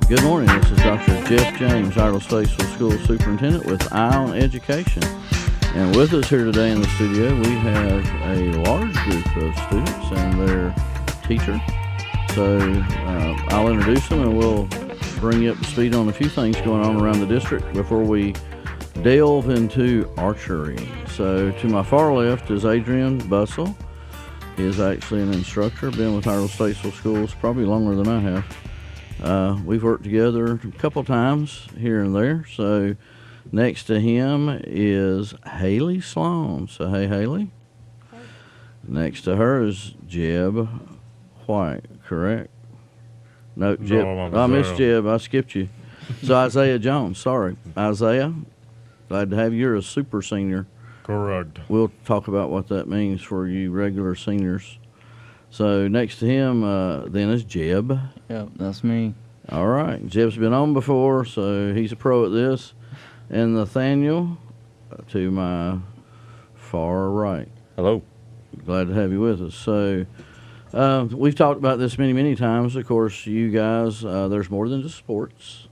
Good morning. This is Dr. Jeff James, Iredell School Superintendent with Eye on Education. And with us here today in the studio, we have a large group of students and their teacher. So I'll introduce them and we'll bring you up to speed on a few things going on around the district before we delve into archery. So to my far left is Adrian Bussell. He is actually an instructor, been with Iredell Statesville Schools probably longer than I have. We've worked together a couple times here and there. So next to him is Haley Sloan. So hey, Haley. Hey. Next to her is Jeb White, correct? No, Jeb. No, I missed Jeb. I skipped you. So Isaiah Jones, sorry. Isaiah, glad to have you. You're a super senior. Correct. We'll talk about what that means for you regular seniors. So next to him then is Jeb. Yep, that's me. All right. Jeb's been on before, so he's a pro at this. And Nathaniel to my far right. Hello. Glad to have you with us. So we've talked about this many times. Of course, you guys, there's more than just sports.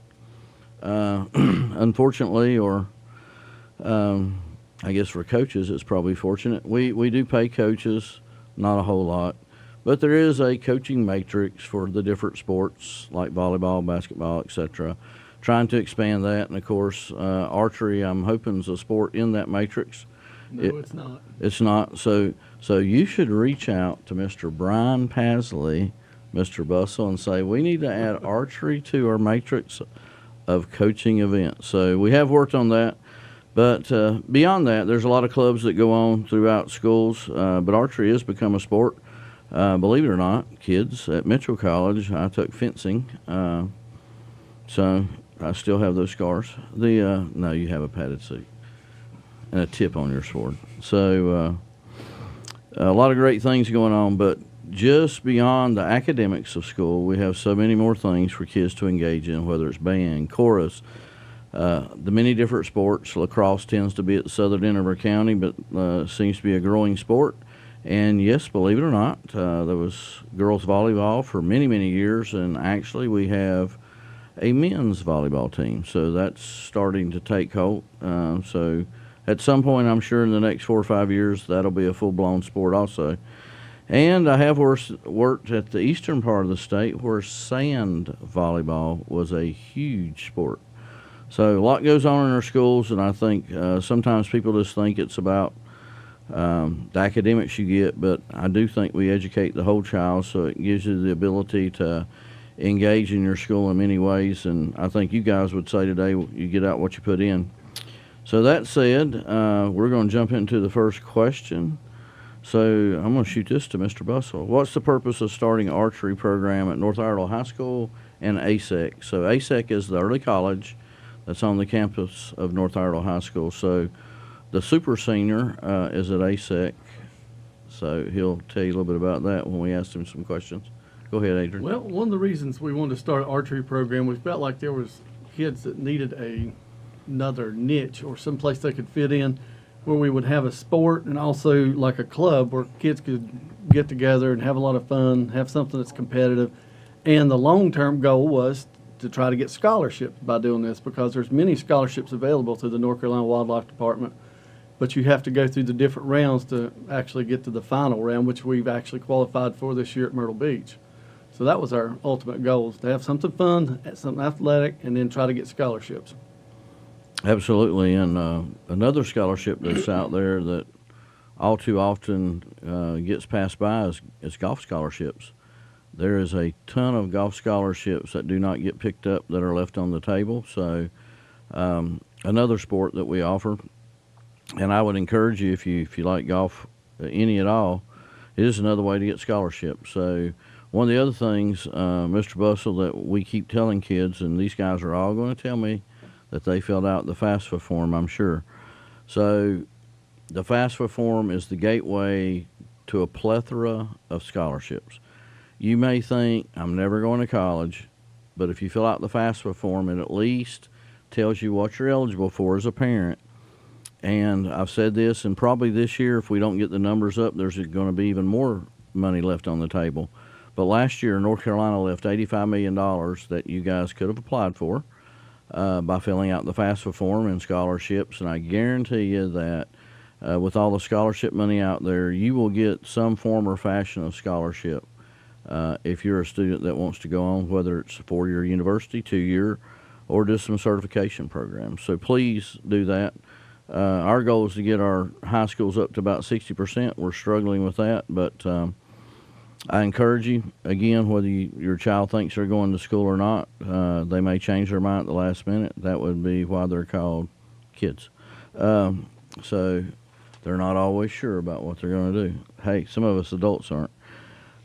Unfortunately, or I guess for coaches, it's probably fortunate. We do pay coaches, not a whole lot. But there is a coaching matrix for the different sports like volleyball, basketball, etc. Trying to expand that, and of course, archery. I'm hoping is a sport in that matrix. No, it's not. It's not. So you should reach out to Mr. Brian Pasley, Mr. Bussell, and say we need to add archery to our matrix of coaching events. So we have worked on that. But beyond that, there's a lot of clubs that go on throughout schools. But archery has become a sport. Believe it or not, kids at Mitchell College, I took fencing, so I still have those scars. No, you have a padded seat and a tip on your sword. So a lot of great things going on, but just beyond the academics of school, we have so many more things for kids to engage in, whether it's band, chorus, the many different sports. Lacrosse tends to be at the southern end of our county, but seems to be a growing sport. And yes, believe it or not, there was girls volleyball for many years, and actually we have a men's volleyball team. So that's starting to take hold. So at some point, I'm sure in the next 4 or 5 years, that'll be a full-blown sport also. And I have worked at the eastern part of the state where sand volleyball was a huge sport. So a lot goes on in our schools, and I think sometimes people just think it's about the academics you get, but I do think we educate the whole child, so it gives you the ability to engage in your school in many ways, and I think you guys would say today you get out what you put in. So that said, we're going to jump into the first question. So I'm going to shoot this to Mr. Bussell. What's the purpose of starting an archery program at North Iredell High School and ASEC? So ASEC is the early college that's on the campus of North Iredell High School. So the super senior is at ASEC, so he'll tell you a little bit about that when we ask him some questions. Go ahead, Adrian. Well, one of the reasons we wanted to start an archery program, we felt like there was kids that needed another niche or someplace they could fit in where we would have a sport and also like a club where kids could get together and have a lot of fun, have something that's competitive. And the long-term goal was to try to get scholarships by doing this, because there's many scholarships available through the North Carolina Wildlife Department. But you have to go through the different rounds to actually get to the final round, which we've actually qualified for this year at Myrtle Beach. So that was our ultimate goal, is to have something fun, something athletic, and then try to get scholarships. Absolutely, and another scholarship that's out there that all too often gets passed by is golf scholarships. There is a ton of golf scholarships that do not get picked up that are left on the table. So another sport that we offer, and I would encourage you, if you like golf, any at all, it is another way to get scholarships. So one of the other things, Mr. Bussell, that we keep telling kids, and these guys are all going to tell me that they filled out the FAFSA form, I'm sure. So the FAFSA form is the gateway to a plethora of scholarships. You may think, I'm never going to college, but if you fill out the FAFSA form, it at least tells you what you're eligible for as a parent. And I've said this, and probably this year, if we don't get the numbers up, there's going to be even more money left on the table. But last year, North Carolina left $85 million that you guys could have applied for by filling out the FAFSA form and scholarships. And I guarantee you that with all the scholarship money out there, you will get some form or fashion of scholarship if you're a student that wants to go on, whether it's a 4-year university, 2-year, or just some certification programs. So please do that. Our goal is to get our high schools up to about 60%. We're struggling with that, but I encourage you, again, whether your child thinks they're going to school or not, they may change their mind at the last minute. That would be why they're called kids. So they're not always sure about what they're going to do. Hey, some of us adults aren't.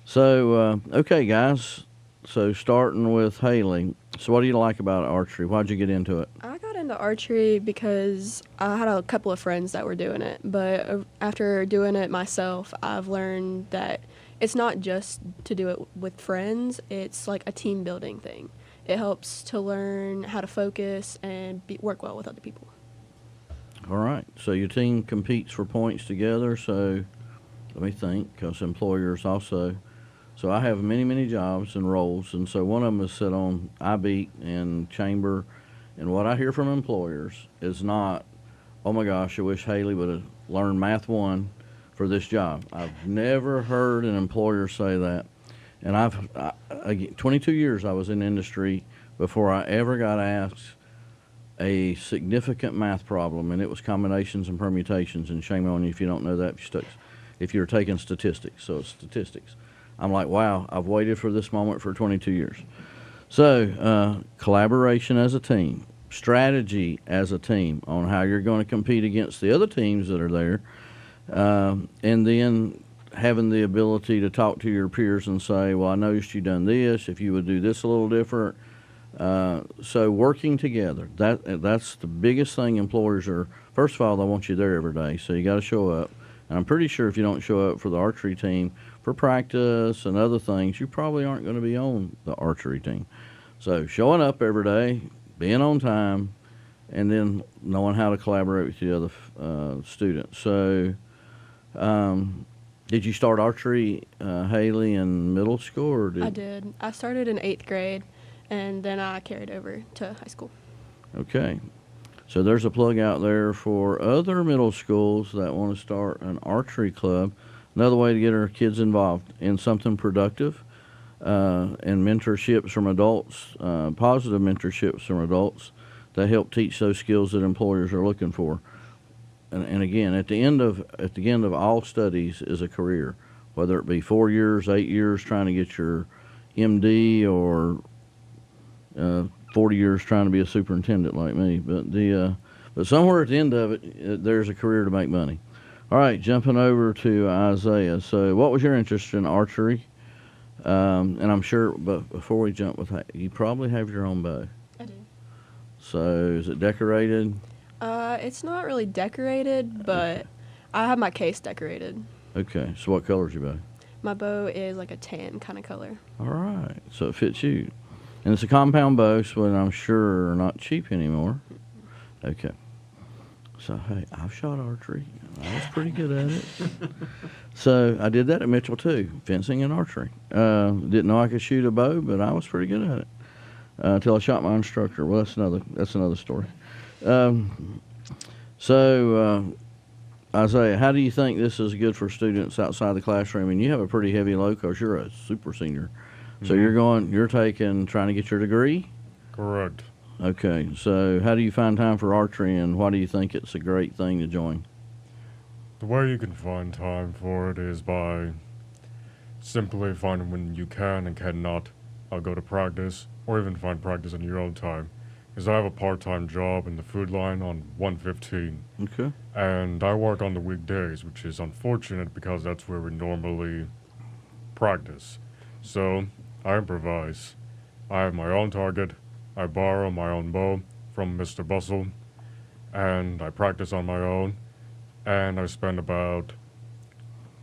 So, okay, guys. So starting with Haley. So what do you like about archery? Why'd you get into it? I got into archery because I had a couple of friends that were doing it, but after doing it myself, I've learned that it's not just to do it with friends, it's like a team building thing. It helps to learn how to focus and work well with other people. All right. So your team competes for points together. So let me think, because employers also. So I have many, many jobs and roles, and so one of them is sit on IB and chamber. And what I hear from employers is not, oh my gosh, I wish Haley would have learned Math 1 for this job. I've never heard an employer say that. And 22 years I was in industry before I ever got asked a significant math problem, and it was combinations and permutations, and shame on you if you don't know that if you're taking statistics. So it's statistics. I'm like, wow, I've waited for this moment for 22 years. So collaboration as a team, strategy as a team on how you're going to compete against the other teams that are there, and then having the ability to talk to your peers and say, well, I noticed you done this, if you would do this a little different. So working together, that's the biggest thing employers are. First of all, they want you there every day, so you got to show up. And I'm pretty sure if you don't show up for the archery team for practice and other things, you probably aren't going to be on the archery team. So showing up every day, being on time, and then knowing how to collaborate with the other students. So did you start archery, Haley, in middle school? Or I did. I started in 8th grade, and then I carried over to high school. Okay. So there's a plug out there for other middle schools that want to start an archery club. Another way to get our kids involved in something productive, and mentorships from adults, positive mentorships from adults that help teach those skills that employers are looking for. And again, at the end of all studies is a career, whether it be 4 years, 8 years trying to get your MD, or 40 years trying to be a superintendent like me. But somewhere at the end of it, there's a career to make money. All right, jumping over to Isaiah. So what was your interest in archery? And I'm sure, but before we jump with that, you probably have your own bow. I do. So is it decorated? It's not really decorated, but I have my case decorated. Okay, so what color is your bow? My bow is like a tan kind of color. All right, so it fits you. And it's a compound bow, so I'm sure not cheap anymore. Okay. So, hey, I've shot archery. I was pretty good at it. So I did that at Mitchell, too, fencing and archery. Didn't know I could shoot a bow, but I was pretty good at it until I shot my instructor. Well, that's another story. Isaiah, how do you think this is good for students outside the classroom? And you have a pretty heavy load because you're a super senior. So you're trying to get your degree? Correct. Okay, so how do you find time for archery, and why do you think it's a great thing to join? The way you can find time for it is by simply finding when you can and cannot go to practice, or even find practice in your own time. Because I have a part-time job in the food line on 115. Okay. And I work on the weekdays, which is unfortunate because that's where we normally practice. So I improvise. I have my own target. I borrow my own bow from Mr. Bustle, and I practice on my own, and I spend about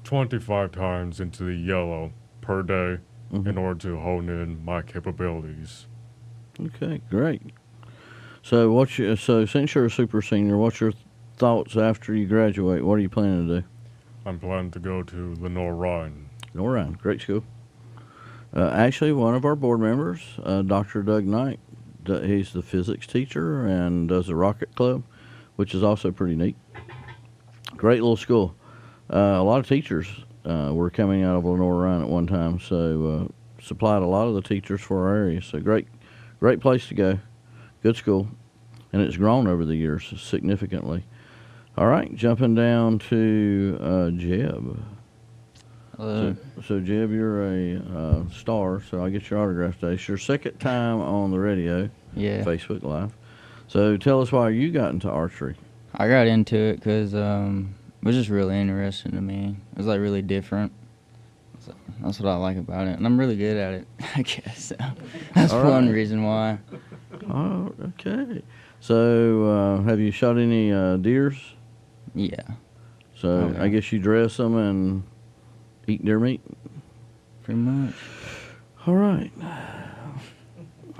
25 times into the yellow per day in order to hone in my capabilities. Okay, great. So since you're a super senior, what's your thoughts after you graduate? What are you planning to do? I'm planning to go to Lenore Rhine. Lenore Rhine, great school. Actually, one of our board members, Dr. Doug Knight, he's the physics teacher and does the Rocket Club, which is also pretty neat. Great little school. A lot of teachers were coming out of Lenore Ryan at one time, so supplied a lot of the teachers for our area. So great place to go. Good school, and it's grown over the years significantly. All right, jumping down to Jeb. Hello. So Jeb, you're a star, so I get your autograph today. It's your second time on the radio, Yeah. Facebook Live. So tell us why you got into archery. I got into it because it was just really interesting to me. It was like really different. So that's what I like about it, and I'm really good at it, I guess. That's All one right. reason why. Oh, okay. So have you shot any deers? Yeah. So Okay. I guess you dress them and eat deer meat. Pretty much. All right.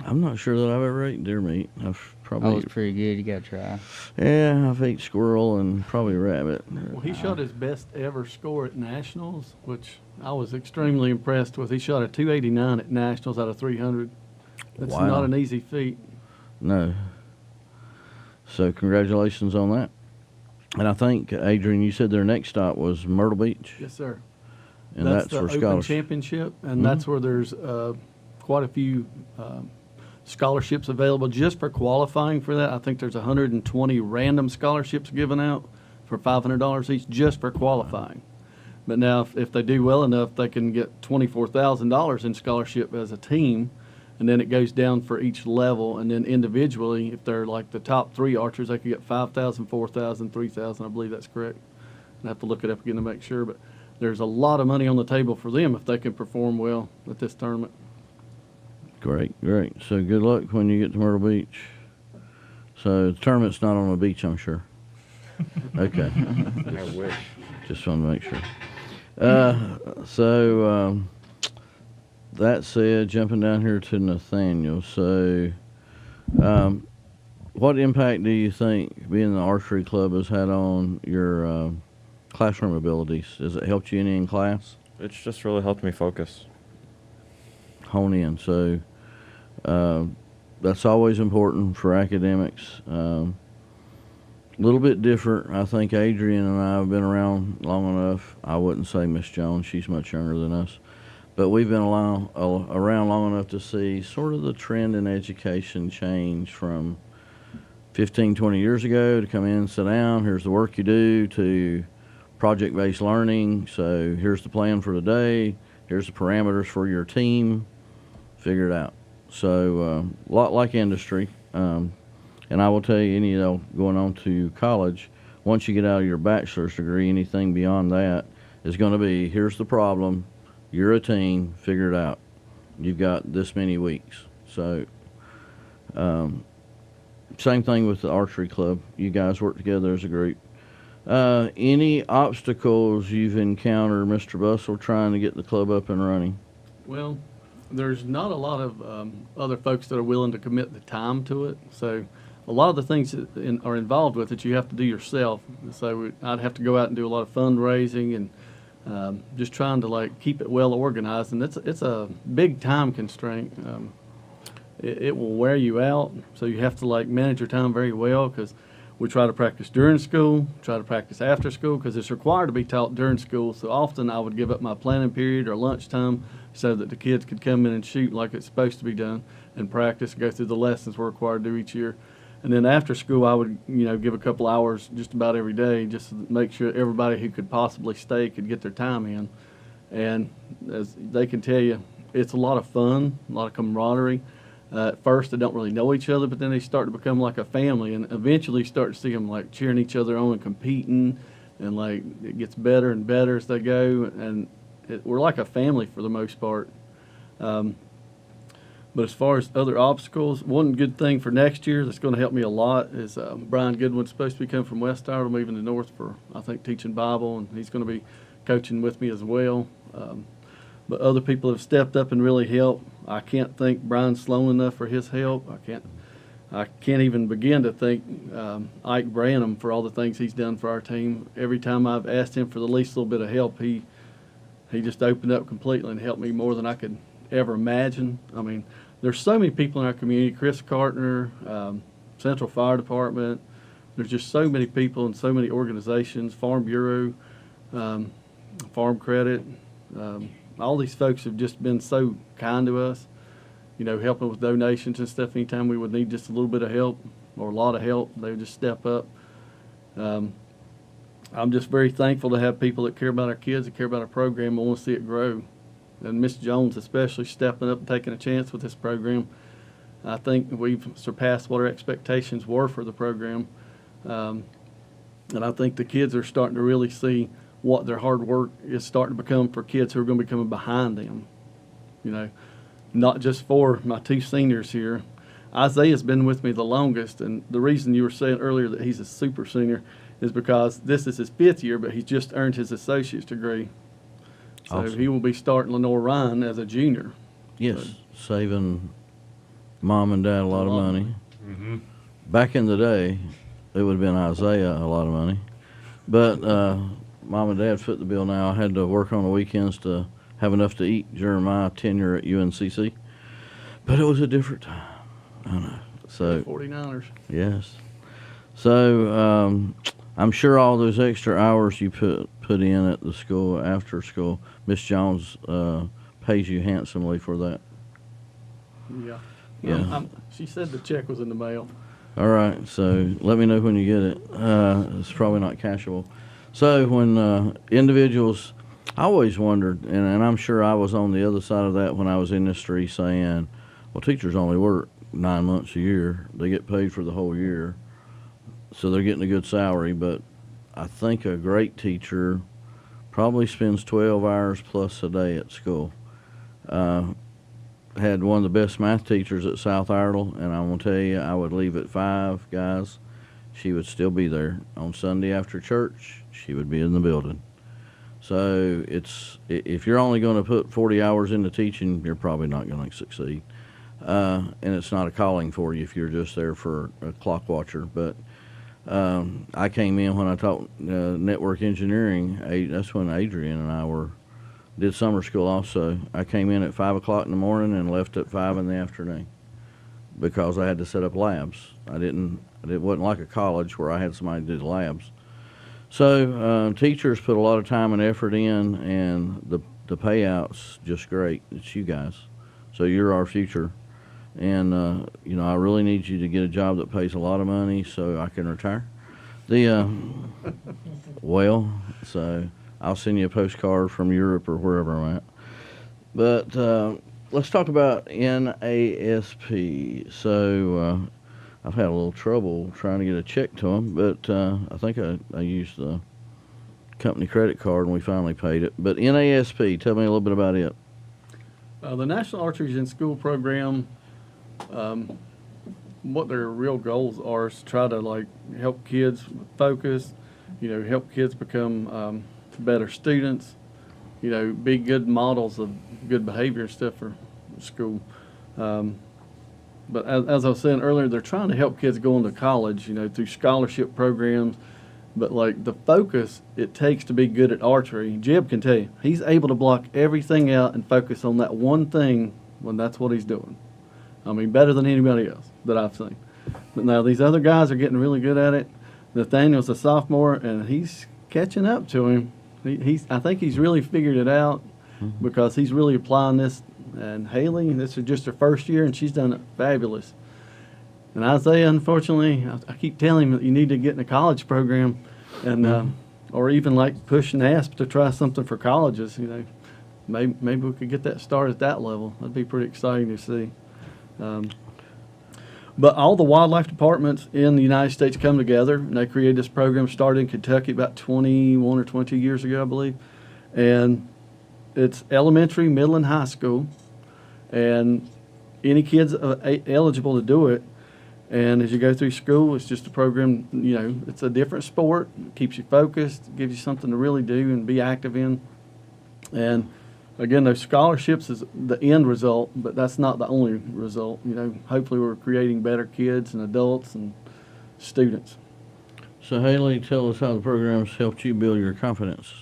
I'm not sure that I've ever eaten deer meat. I've That probably was pretty good. You gotta try. yeah, I've ate squirrel and probably rabbit. Well, he shot his best ever score at nationals, which I was extremely impressed with. He shot a 289 at nationals out of 300. That's Wow. not an easy feat. No. So congratulations on that. And I think Adrian, you said their next stop was Myrtle Beach, Yes, sir. and that's that's the for Open scholarship. Championship, and Mhm. that's where there's quite a few scholarships available just for qualifying for that. I think there's 120 random scholarships given out for $500 each just for qualifying. But now, if they do well enough, they can get $24,000 in scholarship as a team, and then it goes down for each level. And then individually, if they're like the top 3 archers, they could get 5,000, 4,000, 3,000. I believe that's correct. I have to look it up again to make sure, but there's a lot of money on the table for them if they can perform well at this tournament. Great. So good luck when you get to Myrtle Beach. So the tournament's not on the beach, I'm sure. Okay. I wish. Just want to make sure. That said, jumping down here to Nathaniel. So, what impact do you think being in the archery club has had on your classroom abilities? Has it helped you any in class? It's just really helped me focus. Hone in. So, that's always important for academics. A little bit different. I think Adrian and I have been around long enough. I wouldn't say Miss Jones. She's much younger than us. But we've been around long enough to see sort of the trend in education change from 15, 20 years ago to come in, sit down, here's the work you do, to project-based learning. So here's the plan for the day, here's the parameters for your team, figure it out. So a lot like industry. And I will tell you, going on to college, once you get out of your bachelor's degree, anything beyond that is going to be, here's the problem, you're a team, figure it out. You've got this many weeks. So same thing with the archery club. You guys work together as a group. Any obstacles you've encountered, Mr. Bussell, trying to get the club up and running? Well, there's not a lot of other folks that are willing to commit the time to it. So a lot of the things that are involved with it, you have to do yourself. So I'd have to go out and do a lot of fundraising and just trying to keep it well organized. And it's a big time constraint. It will wear you out. So you have to manage your time very well, because we try to practice during school, try to practice after school, because it's required to be taught during school. So often I would give up my planning period or lunchtime so that the kids could come in and shoot like it's supposed to be done and practice and go through the lessons we're required to do each year. And then after school, I would, give a couple hours just about every day just to make sure everybody who could possibly stay could get their time in. And as they can tell you, it's a lot of fun, a lot of camaraderie. At first, they don't really know each other, but then they start to become like a family, and eventually start to see them cheering each other on and competing, and it gets better and better as they go, and we're like a family for the most part. But as far as other obstacles, one good thing for next year that's going to help me a lot is Brian Goodwin's supposed to be coming from West Iredell, moving to North for, I think, teaching Bible, and he's going to be coaching with me as well. But other people have stepped up and really helped. I can't thank Brian Sloan enough for his help. I can't even begin to thank Ike Branham for all the things he's done for our team. Every time I've asked him for the least little bit of help, he just opened up completely and helped me more than I could ever imagine. I mean, there's so many people in our community. Chris Cartner, Central Fire Department. There's just so many people and so many organizations. Farm Bureau, Farm Credit. All these folks have just been so kind to us. You know, helping with donations and stuff. Anytime we would need just a little bit of help or a lot of help, they would just step up. I'm just very thankful to have people that care about our kids, that care about our program, and want to see it grow. And Miss Jones especially stepping up and taking a chance with this program. I think we've surpassed what our expectations were for the program. And I think the kids are starting to really see what their hard work is starting to become for kids who are going to be coming behind them. You know, not just for my two seniors here. Isaiah's been with me the longest, and the reason you were saying earlier that he's a super senior is because this is his 5th year, but he's just earned his associate's degree. So Awesome. he will be starting Lenore Ryan as a junior. Yes, saving mom and dad a lot of money. Mm-hmm. Back in the day, it would have been Isaiah a lot of money. But mom and dad foot the bill now. I had to work on the weekends to have enough to eat during my tenure at UNCC. But it was a different time. I know. So, 49ers. yes. So, I'm sure all those extra hours you put in at the school, after school, Miss Jones pays you handsomely for that. Yeah. Yeah. She said the check was in the mail. All right, so let me know when you get it. It's probably not cashable. So when individuals, I always wondered, and I'm sure I was on the other side of that when I was in industry saying, well, teachers only work 9 months a year. They get paid for the whole year, so they're getting a good salary. But I think a great teacher probably spends 12 hours plus a day at school. Had one of the best math teachers at South Iredell, and I'm going to tell you, I would leave at 5, guys. She would still be there. On Sunday after church, she would be in the building. So if you're only going to put 40 hours into teaching, you're probably not going to succeed. And it's not a calling for you if you're just there for a clock watcher. But I came in when I taught network engineering. That's when Adrian and I did summer school also. I came in at 5 o'clock in the morning and left at 5 in the afternoon because I had to set up labs. It wasn't like a college where I had somebody do the labs. So teachers put a lot of time and effort in, and the payout's just great. It's you guys. So you're our future. And, I really need you to get a job that pays a lot of money so I can retire. So I'll send you a postcard from Europe or wherever I'm at. But let's talk about NASP. So I've had a little trouble trying to get a check to them, but I think I used the company credit card and we finally paid it. But NASP, tell me a little bit about it. The National Archery in School program, what their real goals are is to try to help kids focus, help kids become better students, be good models of good behavior and stuff for school. But as I was saying earlier, they're trying to help kids go into college, through scholarship programs. But the focus it takes to be good at archery, Jeb can tell you, he's able to block everything out and focus on that one thing when that's what he's doing. I mean, better than anybody else that I've seen. But now these other guys are getting really good at it. Nathaniel's a sophomore, and he's catching up to him. I think he's really figured it out because he's really applying this. And Haley, this is just her first year, and she's done it fabulous. And Isaiah, unfortunately, I keep telling him that you need to get in a college program, and or even push NASP to try something for colleges. Maybe we could get that started at that level. That'd be pretty exciting to see. But all the wildlife departments in the United States come together, and they created this program. Started in Kentucky about 21 or 22 years ago, I believe, and it's elementary, middle, and high school, and any kids eligible to do it. And as you go through school, it's just a program, it's a different sport. It keeps you focused, gives you something to really do and be active in. And again, those scholarships is the end result, but that's not the only result. Hopefully we're creating better kids and adults and students. So Haley, tell us how the program's helped you build your confidence.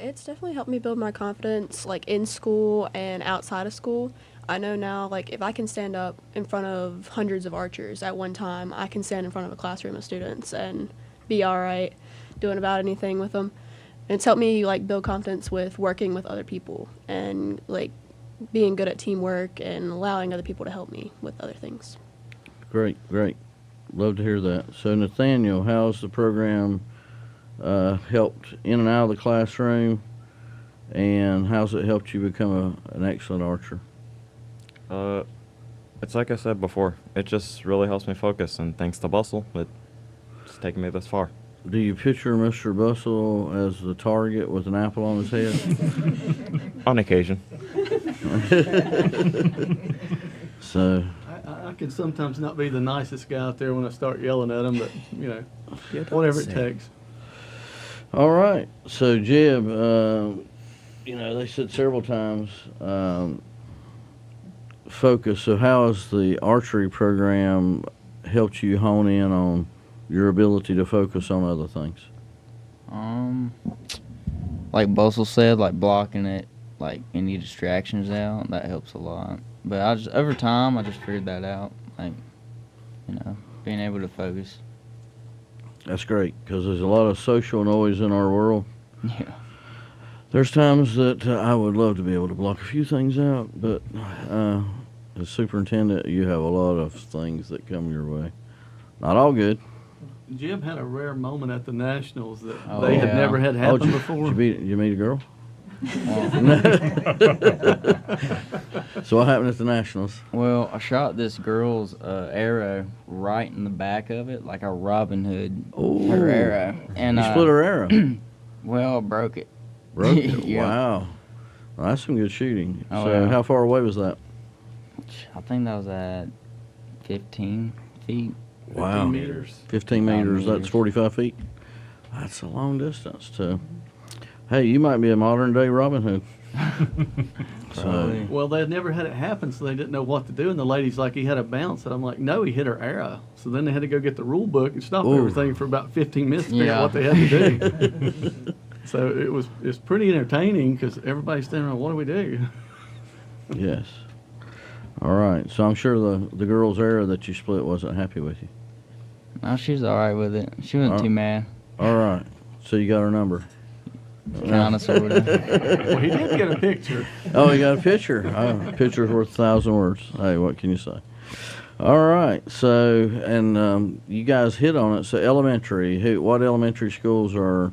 It's definitely helped me build my confidence, like in school and outside of school. I know now, like, if I can stand up in front of hundreds of archers at one time, I can stand in front of a classroom of students and be all right doing about anything with them. And it's helped me, like, build confidence with working with other people and, like, being good at teamwork and allowing other people to help me with other things. Great, great. Love to hear that. So, Nathaniel, how's the program helped in and out of the classroom, and how's it helped you become an excellent archer? It's like I said before. It just really helps me focus, and thanks to Bustle, it's taken me this far. Do you picture Mr. Bustle as the target with an apple on his head? On occasion. So, I can sometimes not be the nicest guy out there when I start yelling at him, but, you know, whatever it takes. all right. So, Jeb, you know, they said several times, focus. So, how has the archery program helped you hone in on your ability to focus on other things? Like Bustle said, like blocking it, like any distractions out, that helps a lot. But over time, I just figured that out, like, you know, being able to focus. That's great, because there's a lot of social noise in our world. Yeah. There's times that I would love to be able to block a few things out, but as superintendent, you have a lot of things that come your way. Not all good. Jim had a rare moment at the Nationals that Oh, they had yeah. never had happen did before. you meet a girl? So what happened at the Nationals? Well, I shot this girl's arrow right in the back of it, like a Robin Hood, Ooh. her arrow. And You split her arrow. well, I broke it. Broke it. Yeah. Wow. Well, that's some good shooting. Oh, So yeah. how far away was that? I think that was at 15 feet. Wow. 15 meters. 15 meters. That's meters. 45 feet. That's a long distance, too. Hey, you might be a modern-day Robin Hood. Probably. Well, they had never had it happen, so they didn't know what to do. And the lady's like, he had a bounce. And I'm like, no, he hit her arrow. So then they had to go get the rule book and stop Ooh. everything for about 15 minutes to figure Yeah. out what they had to do. So it's pretty entertaining because everybody's standing around, what do we do? Yes. All right. So I'm sure the girl's arrow that you split wasn't happy with you. No, she was all right with it. She wasn't too mad. All right. So you got her number. Kind of, sort of. Well, he did get a picture. Oh, you got a picture. Oh, a picture's worth 1,000 words. Hey, what can you say? All right. So, and you guys hit on it. So elementary, what elementary schools are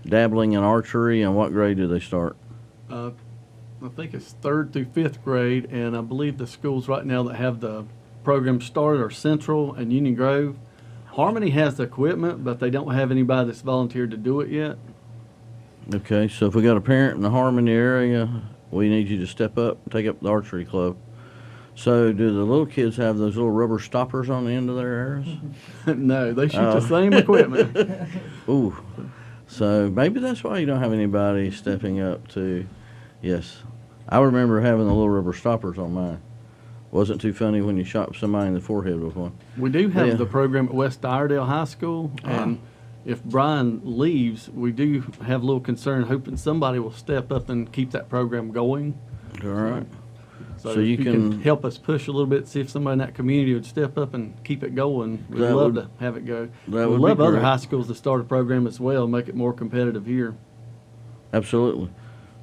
dabbling in archery, and what grade do they start? I think it's 3rd through 5th grade, and I believe the schools right now that have the program started are Central and Union Grove. Harmony has the equipment, but they don't have anybody that's volunteered to do it yet. Okay, so if we got a parent in the Harmony area, we need you to step up and take up the archery club. So do the little kids have those little rubber stoppers on the end of their arrows? No, they shoot the same equipment. Ooh. So maybe that's why you don't have anybody stepping up to, yes. I remember having the little rubber stoppers on mine. Wasn't too funny when you shot somebody in the forehead with one. We do have Yeah. the program at West Iredell High School, and if Brian leaves, we do have a little concern, hoping somebody will step up and keep that program going. All right. So, So you if you can- can help us push a little bit, see if somebody in that community would step up and keep it going. We'd That love would- to have it go. that We'd would be love other great. high schools to start a program as well, make it more competitive here. Absolutely.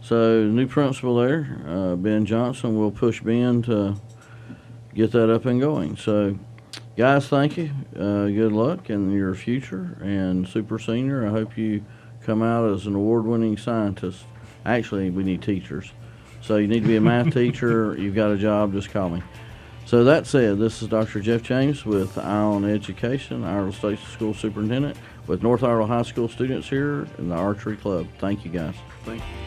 So new principal there, Ben Johnson, will push Ben to get that up and going. So guys, thank you. Good luck in your future, and super senior, I hope you come out as an award-winning scientist. Actually, we need teachers. So you need to be a math teacher. You've got a job, just call me. So that said, this is Dr. Jeff James with Eye on Education, Iredell State School Superintendent, with North Iredell High School students here in the Archery Club. Thank you, guys. Thank you.